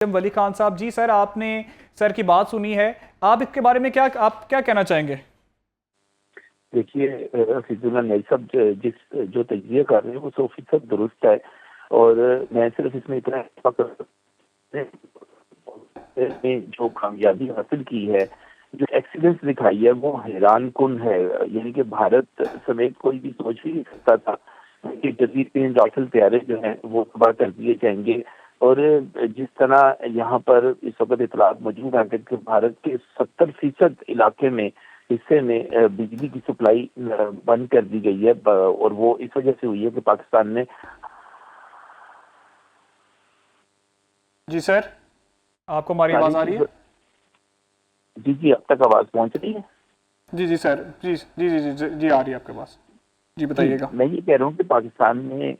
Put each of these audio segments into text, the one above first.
वली खान साहब जी, सर आपने सर की बात सुनी है, आप इसके बारे में आप क्या कहना चाहेंगे? देखिए, हफीजुल्लाह नई साहब जो तजज़िया कर रहे हैं वो 100% दुरुस्त है। और मैं सिर्फ इसमें इतना ने जो कामयाबी हासिल की है, जो एक्सीलेंस दिखाई है, वो हैरान कुन है। यानी कि भारत समेत कोई भी सोच ही नहीं सकता था कि जदीद तीन राफेल तैयारे जो हैं वो तबाह कर दिए जाएंगे। और जिस तरह यहाँ पर इस वक्त इतलात मौजूद है कि भारत के 70% इलाके में हिस्से में बिजली की सप्लाई बंद कर दी गई है, और वो इस वजह से हुई है कि पाकिस्तान ने। जी सर, आपको हमारी आवाज आ रही है? जी जी, अब तक आवाज पहुंच रही है? जी जी सर, जी जी जी जी जी आ रही है आपके पास। जी बताइएगा। मैं ये कह रहा हूँ कि पाकिस्तान ने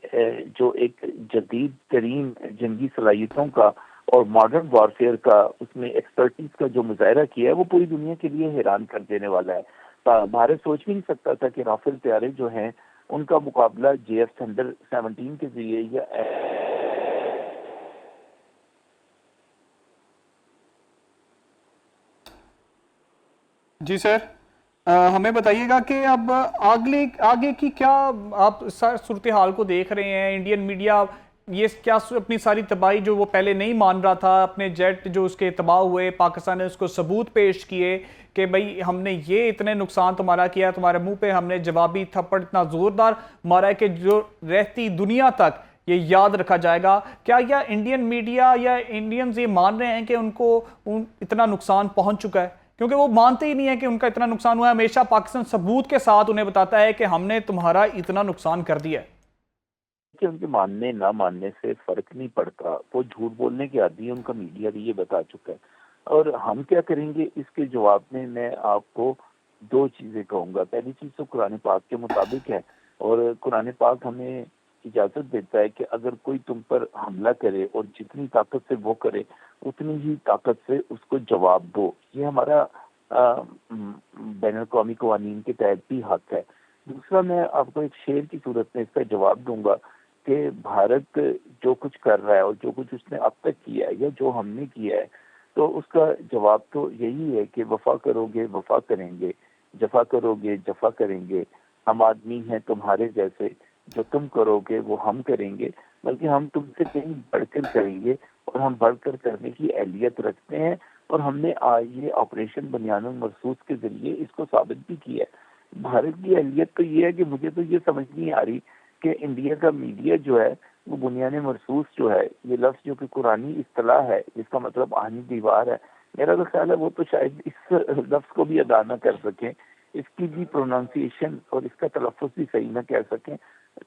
जो एक जदीद तरीन जंगी सलाहियतों का और मॉडर्न वॉरफेयर का, उसमें एक्सपर्टीज का जो मुजाहरा किया है, वो पूरी दुनिया के लिए हैरान कर देने वाला है। भारत सोच भी नहीं सकता था कि राफेल तैयारे जो हैं उनका मुकाबला JF-17 के जरिए या जी सर, हमें बताइएगा कि अब आगे की क्या आप सर सूरत हाल को देख रहे हैं? इंडियन मीडिया ये क्या अपनी सारी तबाही जो वो पहले नहीं मान रहा था, अपने जेट जो उसके तबाह हुए, पाकिस्तान ने उसको सबूत पेश किए कि भाई हमने ये इतने नुकसान तुम्हारा किया, तुम्हारे मुंह पे हमने जवाबी थप्पड़ इतना जोरदार मारा है कि जो रहती दुनिया तक ये याद रखा जाएगा। क्या इंडियन मीडिया या इंडियंस ये मान रहे हैं कि उनको इतना नुकसान पहुंच चुका है? क्योंकि वो मानते ही नहीं है कि उनका इतना नुकसान हुआ है। हमेशा पाकिस्तान सबूत के साथ उन्हें बताता है कि हमने तुम्हारा इतना नुकसान कर दिया है। कि उनके मानने ना मानने से फर्क नहीं पड़ता, वो झूठ बोलने के आदी है, उनका मीडिया भी ये बता चुका है। और हम क्या करेंगे इसके जवाब में मैं आपको दो चीजें कहूंगा। पहली चीज तो कुरान पाक के मुताबिक है, और कुरान पाक हमें इजाजत देता है कि अगर कोई तुम पर हमला करे और जितनी ताकत से वो करे उतनी ही ताकत से उसको जवाब दो। ये हमारा बैन अवी कवानीन के तहत भी हक है। दूसरा, मैं आपको एक शेर की सूरत में इसका जवाब दूंगा कि भारत जो कुछ कर रहा है और जो कुछ उसने अब तक किया है या जो हमने किया है, तो उसका जवाब तो यही है कि वफा करोगे वफा करेंगे, जफा करोगे जफा करेंगे। हम आदमी हैं तुम्हारे जैसे, जो तुम करोगे वो हम करेंगे, बल्कि हम तुमसे कहीं बढ़कर करेंगे, और हम बढ़कर करने की अहलियत रखते हैं। और हमने ये ऑपरेशन बनियानुल मरसूस के जरिए इसको साबित भी किया है। भारत की अहलियत तो ये है कि मुझे तो ये समझ नहीं आ रही कि इंडिया का मीडिया जो है वो बुनियान मरसूस जो है, ये लफ्ज़ जो कि कुरानी इस्तिलाह है जिसका मतलब आनी दीवार है, मेरा तो ख्याल है वो तो शायद इस लफ्ज़ को भी अदा ना कर सकें, इसकी भी प्रोनाउंसिएशन और इसका तलफ़्फ़ुज़ भी सही ना कह सकें।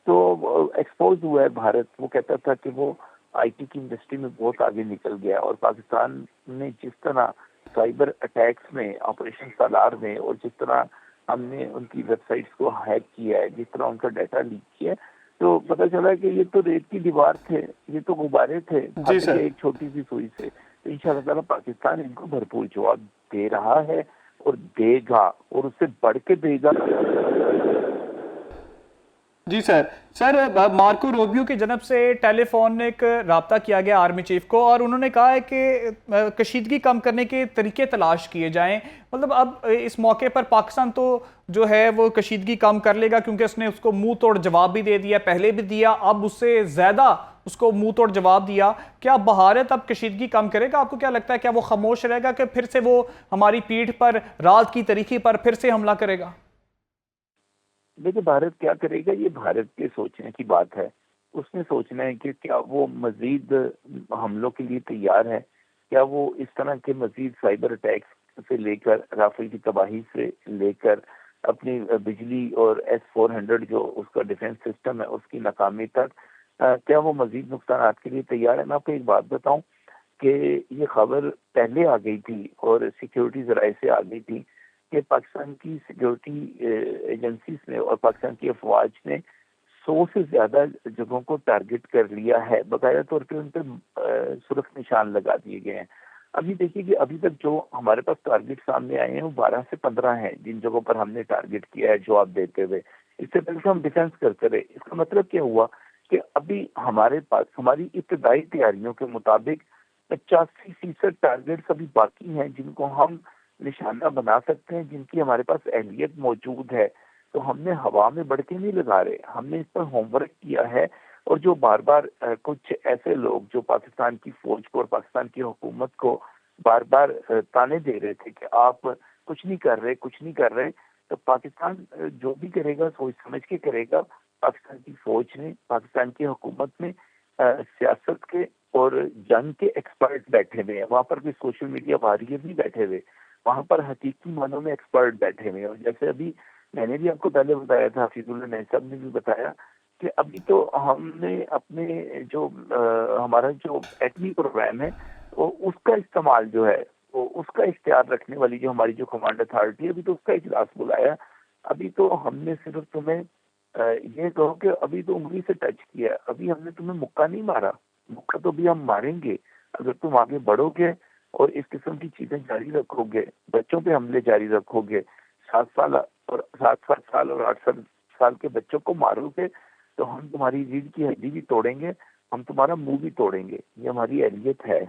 तो एक्सपोज हुआ है भारत। वो कहता था कि वो IT की इंडस्ट्री में बहुत आगे निकल गया, और पाकिस्तान ने जिस तरह साइबर अटैक्स में, ऑपरेशन सालार में, और जिस तरह हमने उनकी वेबसाइट्स को हैक किया है, जिस तरह उनका डाटा लीक किया है, तो पता चला कि ये तो रेत की दीवार थे, ये तो गुब्बारे थे, जी फट सर। गए एक छोटी सी सुई से। तो इंशाअल्लाह ताला पाकिस्तान इनको भरपूर जवाब दे रहा है और देगा, और उससे बढ़ के देगा। जी सर। सर, मार्को रूबियो की जनब से टेलीफोनिक राब्ता किया गया आर्मी चीफ को, और उन्होंने कहा है कि कशीदगी कम करने के तरीके तलाश किए जाएं। मतलब अब इस मौके पर पाकिस्तान तो जो है वो कशीदगी कम कर लेगा, क्योंकि उसने उसको मुंह तोड़ जवाब भी दे दिया, पहले भी दिया, अब उससे ज्यादा उसको मुंह तोड़ जवाब दिया। क्या भारत अब कशीदगी कम करेगा? आपको क्या लगता है, क्या वो खामोश रहेगा कि फिर से वो हमारी पीठ पर, रात की तरीके पर फिर से हमला करेगा? देखिए, भारत क्या करेगा ये भारत के सोचने की बात है। उसने सोचना है कि क्या वो मजीद हमलों के लिए तैयार है, क्या वो इस तरह के मजीद साइबर अटैक्स से लेकर, राफेल की तबाही से लेकर, अपनी बिजली और S-400 जो उसका डिफेंस सिस्टम है उसकी नाकामी तक, क्या वो मजीद नुकसान के लिए तैयार है। मैं आपको एक बात बताऊं कि ये खबर पहले आ गई थी और सिक्योरिटी जराये से आ गई थी कि पाकिस्तान की सिक्योरिटी एजेंसीज ने और पाकिस्तान की अफवाज ने 100 से ज्यादा जगहों को टारगेट कर लिया है, बकायदा तौर पे उन पर सुरख निशान लगा दिए गए हैं। अभी देखिए कि अभी तक जो हमारे पास टारगेट सामने आए हैं वो 12 से 15 हैं, जिन जगहों पर हमने टारगेट किया है जवाब देते हुए। इससे पहले तो हम डिफेंस करते रहे। इसका मतलब क्या हुआ कि अभी हमारे पास हमारी इब्तदाई तैयारियों के मुताबिक 85% ٹارگیٹس ابھی باقی ہیں جن کو ہم نشانہ بنا سکتے ہیں، جن کی ہمارے پاس اہلیت موجود ہے. تو ہم نے ہوا میں بڑھ کے نہیں لگا رہے، ہم نے اس پر ہوم ورک کیا ہے. اور جو بار بار کچھ ایسے لوگ جو پاکستان کی فوج کو اور پاکستان کی حکومت کو بار بار تانے دے رہے تھے کہ آپ کچھ نہیں کر رہے، کچھ نہیں کر رہے، تو پاکستان جو بھی کرے گا سوچ سمجھ کے کرے گا. پاکستان کی فوج نے، پاکستان کی حکومت میں سیاست کے اور جنگ کے ایکسپرٹ بیٹھے ہوئے ہیں. وہاں پر بھی سوشل میڈیا واریر نہیں بیٹھے ہوئے، وہاں پر حقیقی معنوں میں ایکسپرٹ بیٹھے ہوئے ہیں. اور جیسے ابھی میں نے بھی آپ کو پہلے بتایا تھا، حفیظ اللہ نعیم صاحب نے بھی بتایا کہ ابھی تو ہم نے اپنے جو ہمارا جو ایٹمی پروگرام ہے وہ اس کا استعمال جو ہے وہ اس کا اختیار رکھنے والی جو ہماری جو کمانڈ اتھارٹی ہے، ابھی تو اس کا اجلاس بلایا. ابھی تو ہم نے صرف تمہیں یہ کہو کہ ابھی تو انگلی سے ٹچ کیا، ابھی ہم نے تمہیں مکہ نہیں مارا. مکہ تو بھی ہم ماریں گے اگر تم آگے بڑھو گے اور اس قسم کی چیزیں جاری رکھو گے، بچوں پہ حملے جاری رکھو گے، 7 سال اور 8 سال کے بچوں کو مارو گے، تو ہم تمہاری ریڑھ کی ہڈی بھی توڑیں گے، ہم تمہارا منہ بھی توڑیں گے. یہ ہماری اہلیت ہے.